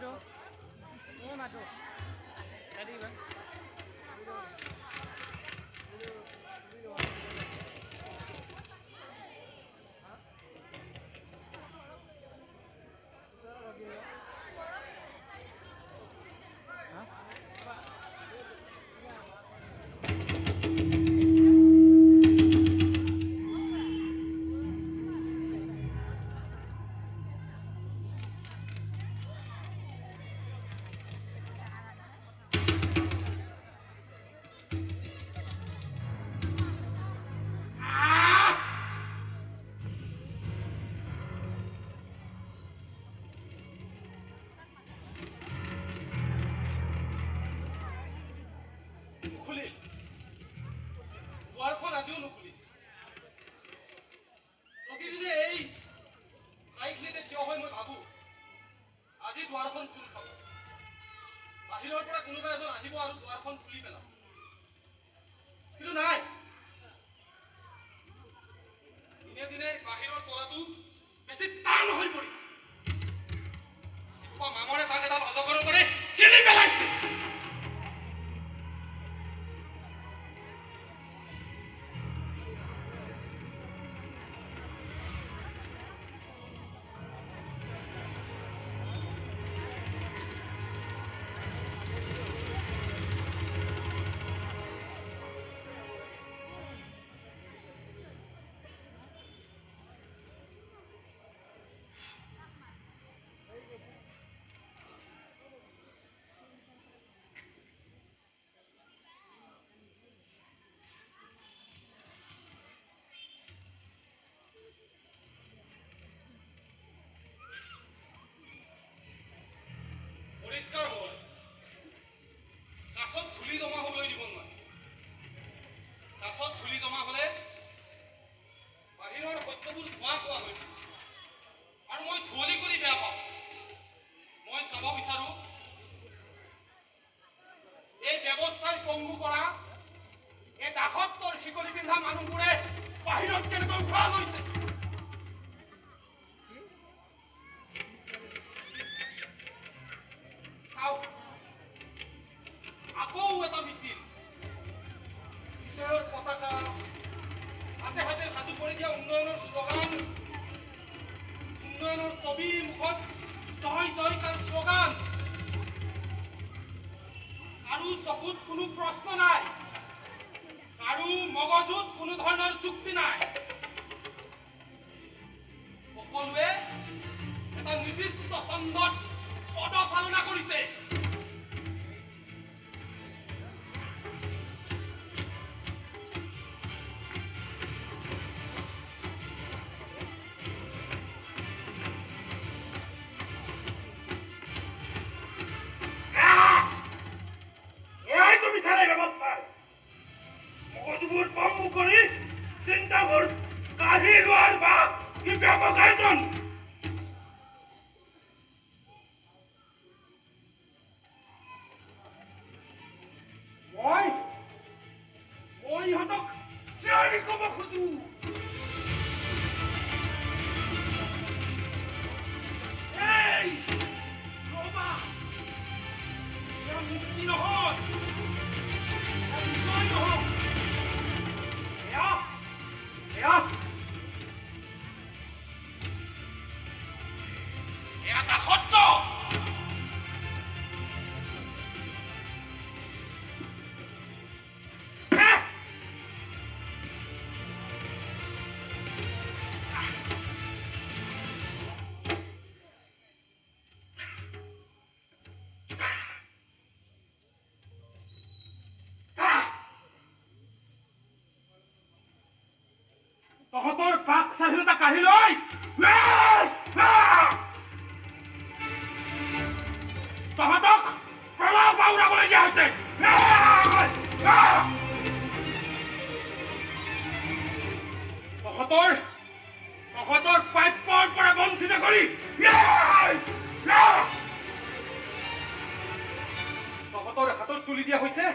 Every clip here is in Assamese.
মাতো মই মাতো দিবা বাহিৰৰ পৰা কোনোবা এজন আহিব আৰু দুৱাৰখন খুলি পেলাব কিন্তু নাই দিনে দিনে বাহিৰৰ তলাটো বেছি টান হৈ পৰিছে মামৰে তাক এডাল অজগৰৰ দৰে ঠেলি পেলাইছে তহঁতৰ বাক স্বাধীনতা কাঢ়ি লৈ তহঁতক প্ৰলাপ উৰাবলগীয়া হৈছে তহঁতৰ প্ৰাপ্যৰ পৰা বঞ্চিত কৰি তহঁতৰ হাতত তুলি দিয়া হৈছে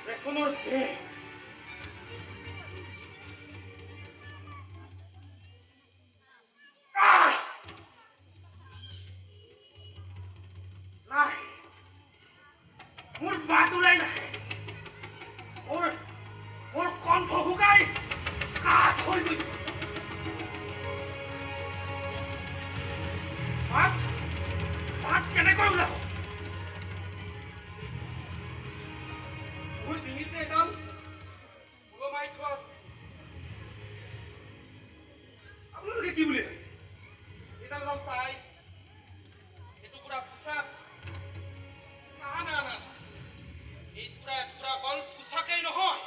ৰেচনৰ দেহ কি বুলি এটা এডাল পাই এটুকুৰা পোচাক না না না এই টুকুৰা অকল পোচাকেই নহয়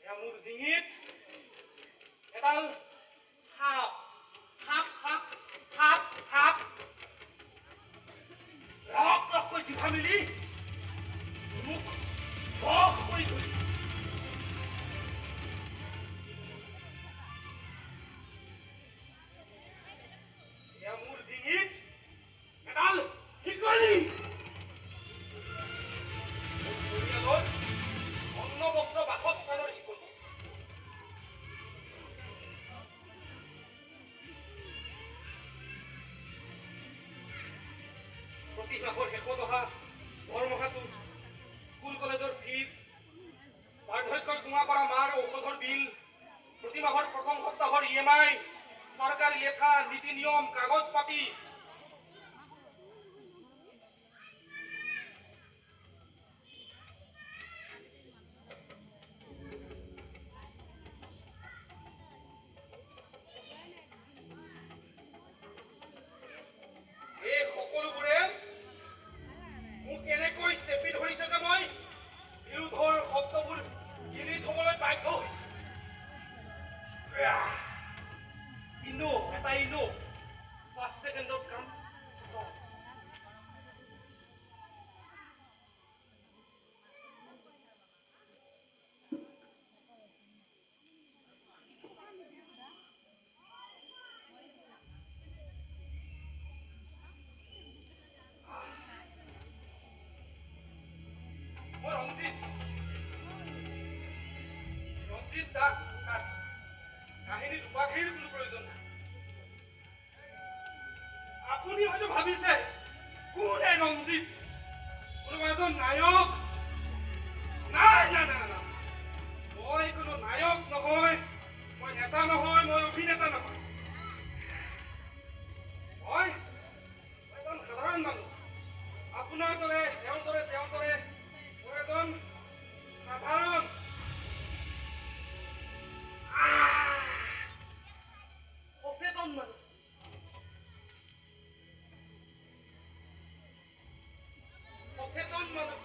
এয়া মোৰ ডিঙিত এডাল সাপ সাপ সাপ সাপ সাপ ৰক ৰককৈ জিভা মেলি মোক বস কৰি থৈ এয়া মোৰ ডিঙিত এডাল শিকলি মোৰ পৰিয়ালৰ অন্নবস্ত্ৰ বাসস্থানৰ শিকলি প্ৰতি মাহৰ শেষত অহা দৰমহাটো স্কুল কলেজৰ ফিজ বাৰ্ধক্যত জমা কৰা মাৰ ঔষধৰ বিল প্ৰতি মাহৰ প্ৰথম সপ্তাহৰ EMI চৰকাৰী লেখা নীতি নিয়ম কাগজ পাতি এই সকলোবোৰে মোক কেনেকৈ চেপি ধৰিছে যে মই বিৰোধৰ শব্দবোৰ গিলি থবলৈ বাধ্য হৈছো এটা ইনো 5 ছেকেণ্ডত কাম মই ৰঞ্জিত দাস কাহিনী দুপাঘিৰ কোনো প্ৰয়োজন নাই আপুনি হয়তো ভাবিছে কোন এই ৰঞ্জিত কোনোবা এজন নায়ক নাই নাই নাই নাই মই কোনো নায়ক নহয় মই নেতা নহয় মই অভিনেতা নহয় মই এজন সাধাৰণ মানুহ আপোনাৰ দৰে তেওঁৰ দৰে মই এজন সাধাৰণ সচেতন মানুহ সচেতন মানুহ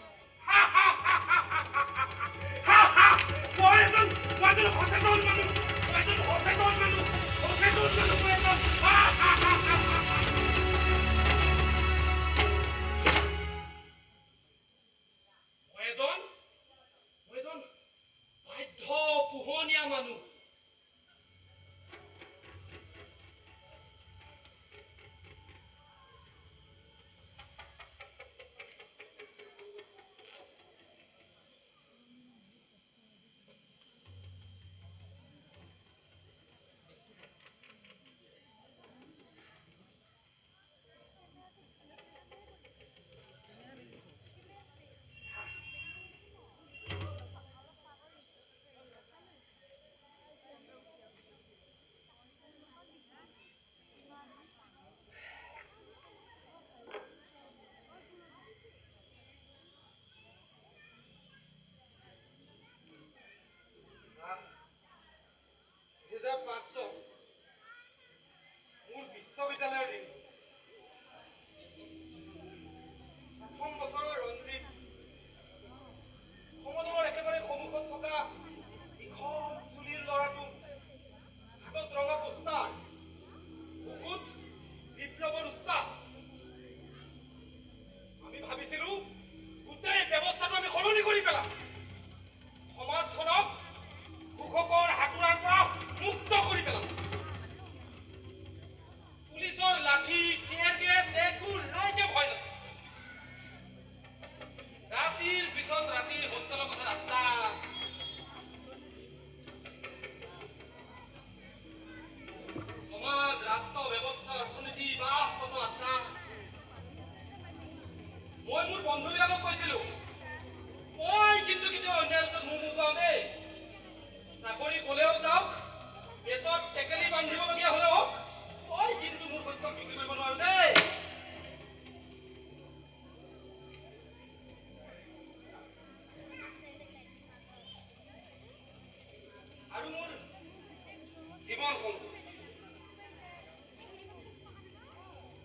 জীৱন সংগী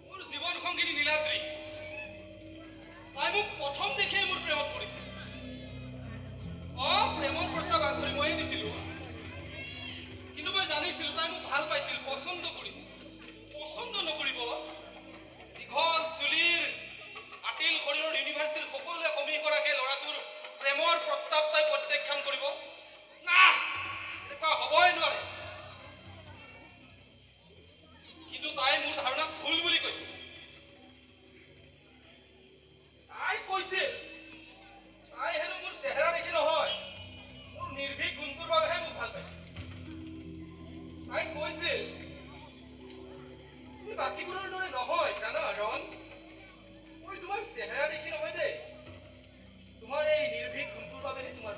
মোৰ জীৱন সংগিনী নীলাদ্ৰী তাই মোক প্ৰথম দেখিয়ে মোৰ প্ৰেমত পৰিছে প্ৰেমৰ প্ৰস্তাৱ আগধৰি ময়ে দিছিলোঁ কিন্তু মই জানিছিলোঁ তাই মোক ভাল পাইছিল পচন্দ কৰিছিল পচন্দ নকৰিব দীঘল চুলিৰ আটিল শৰীৰৰ ইউনিভাৰ্চিটিৰ সকলোৱে সমীহ কৰাকে ল'ৰাটোৰ প্ৰেমৰ প্ৰস্তাৱ তাই প্ৰত্যাখ্যান কৰিব না এনেকুৱা হ'বই নোৱাৰে কিন্তু তাই মোৰ ধাৰণা ভুল বুলি কৈছিল তাই কৈছিল তাই হেনো মোৰ চেহেৰা দেখি নহয় মোৰ নিৰ্ভীক গুণটোৰ বাবেহে মোক ভাল পাইছিল তাই কৈছিল তুমি বাকীবোৰৰ দৰে নহয় জানা ৰণ মই তোমাক চেহেৰা দেখি নহয় দেই তোমাৰ এই নিৰ্ভীক গুণটোৰ বাবেহে তোমাৰ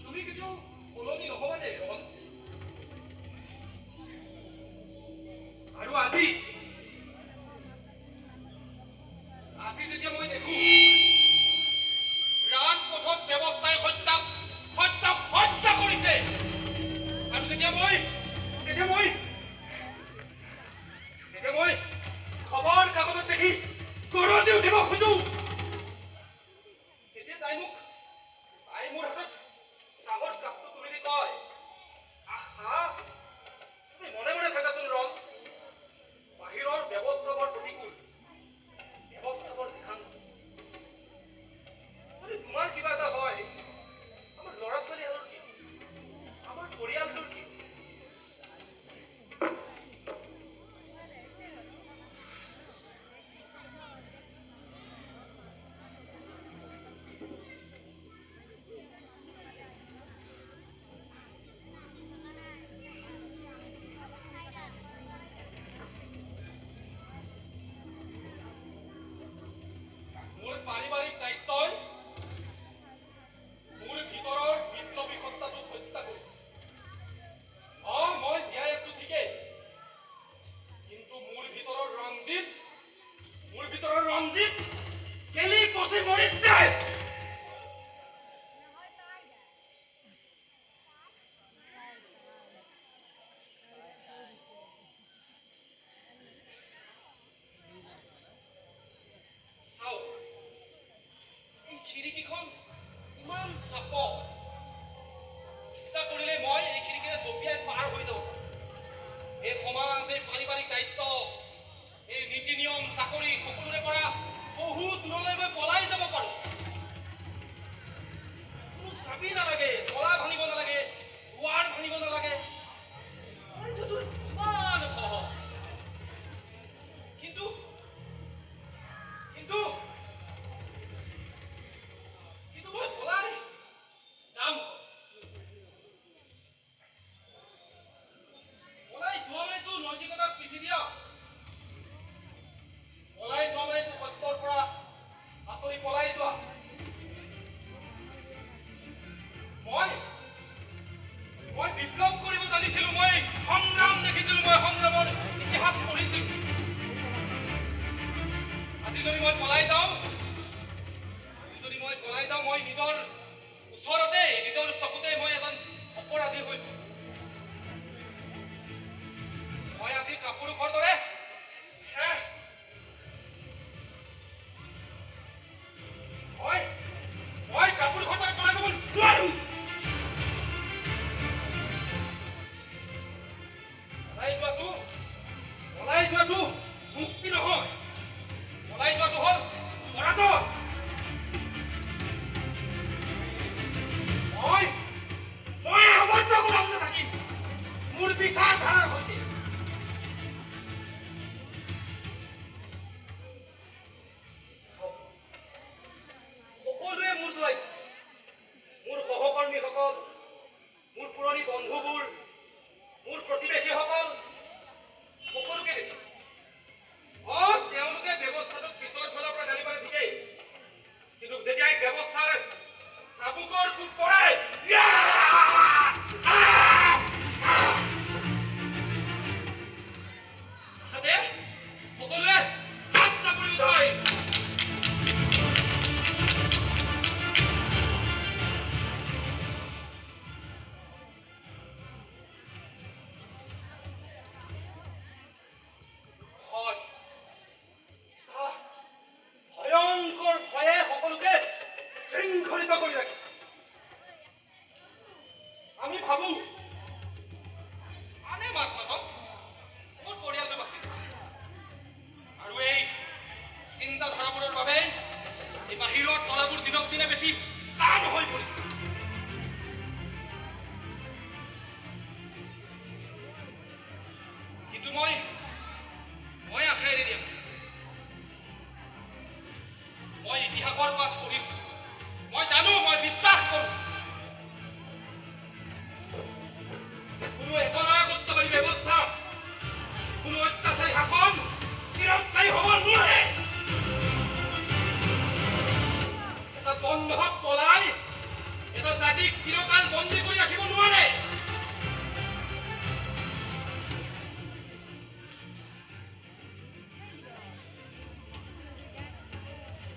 তুমি কেতিয়াও সলনি নহবা দেই ৰণ আৰু আজি যেতিয়া মই দেখো ৰাজপথত ব্যৱস্থাই হত্যা কৰিছে আৰু যেতিয়া মই খবৰ কাগজত দেখি গৰজি উঠিব খোজো তেতিয়া তাই মোৰ হাতত চাহৰ কাপটো তুলি দি কয় আহা তুমি মনে মনে থাকাচোন ৰং বাহিৰৰ ব্যৱস্থা বৰ প্ৰতিকূল ব্যৱস্থা বৰ সিদ্ধান্ত যদি তোমাৰ কিবা এটা হয় আমাৰ ল'ৰা ছোৱালীহালৰ কি আমাৰ পৰিয়ালটোৰ কি মোৰ পাৰিবাৰিক দায়িত্বই মোৰ ভিতৰৰ বিপ্লৱী সত্তাটোক হত্যা কৰিছে মই জীয়াই আছো ঠিকেই কিন্তু মোৰ ভিতৰৰ ৰঞ্জিত কেলি পচি মৰিছে খিৰিকীখন ইমান চাপ ইচ্ছা কৰিলে মই এই খিৰিকীৰে জঁপিয়াই পাৰ হৈ যাব এই সমাজ এই পাৰিবাৰিক দায়িত্ব এই নীতি নিয়ম চাকৰি সকলোৰে পৰা বহু দূৰলৈ মই পলাই যাব পাৰো কোনো চাবি নালাগে তলা ভাঙিব নালাগে দুৱাৰ ভাঙিব নালাগে ইমান সহজ কিন্তু মই পলাই যাম পলাই যোৱা মানেতো নৈতিকতাক পিঠি দিয়া পলাই যোৱা মানেতো সত্যৰ পৰা আঁতৰি পলাই যোৱা মই বিপ্লৱ কৰিব জানিছিলো মই সংগ্ৰাম দেখিছিলো মই সংগ্ৰামৰ ইতিহাস পঢ়িছিলো আজি যদি মই পলাই যাওঁ মই নিজৰ ওচৰতে নিজৰ চকুতে মই এজন অপৰাধী হৈ মই আজি কাপোৰ ঘৰ দৰে মই কাপোৰ ঘৰ দৰে পলাই যাব নোৱাৰো পলাই যোৱাটো মুক্তি নহয় পলাই যোৱাটো হ'ল পৰাজয় মই আবদ্ধ থাকিম মোৰ বিচাৰধাৰাৰ সৈতে সুৰক্ষিত কৰি ৰাখিছে। আমি ভাবো আনে মাত মাতক, মোৰ পৰিয়ালটো বাচিব। আৰু এই চিন্তাধাৰাবোৰৰ বাবে এই বাহিৰৰ তলাবোৰ দিনক দিনে বেছি টান হৈ পৰিছে। কিন্তু মই আশা এৰি দিয়া নাই। মই ইতিহাসৰ পাঠ পঢ়িছো, মই জানো, মই বিশ্বাস কৰোঁ কোনো একনায়কত্ববাদী ব্যৱস্থা, কোনো অত্যাচাৰী শাসন চিৰস্থায়ী হ'ব নোৱাৰে। এটা বন্ধক পলাই এটা জাতিক চিৰকাল বন্দী কৰি ৰাখিব নোৱাৰে।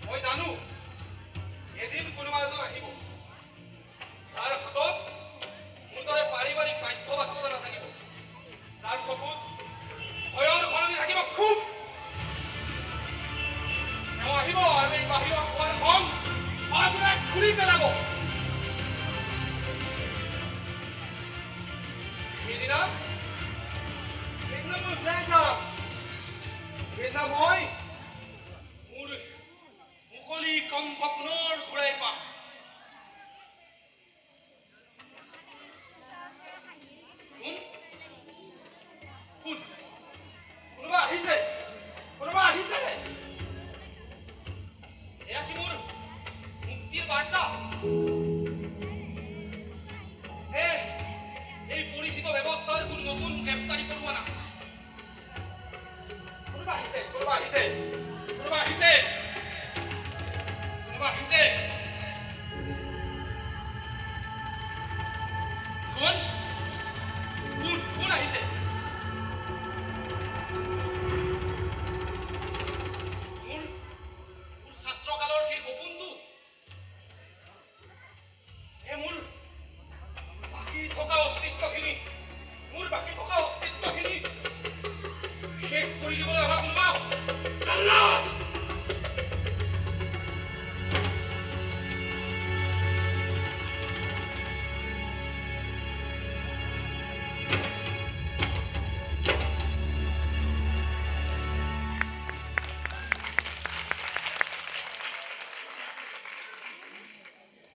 মই জানো এদিন কোনোবা এজন আহিব, তাৰ হাতত মোৰ দৰে পাৰিবাৰিক বাধ্যবাধকতা নাথাকিব, তাৰ চকুত ভয়ৰ সলনি থাকিব খুব। তেওঁ আহিব আৰু এই বাহিৰৰ দুৱাৰখন আগুৱাই ঘূৰি পেলাব। সেইদিনা মোৰ ফ্ৰেণ্ড যাম, সেইদিনা মই মোৰ মুকলি কণ্ঠ পুনৰ ঘূৰাই পাম। কোনোবা আহিছে, কোনোবা আহিছে। এয়া কি মোৰ মুক্তিৰ বাৰ্তা? এই পৰিচিত ব্যৱস্থাৰ কোনো নতুন গ্ৰেপ্তাৰী কৰোৱা না। কোনোবা আহিছে, কোনোবা আহিছে, কোনোবা আহিছে, কোনোবা আহিছে।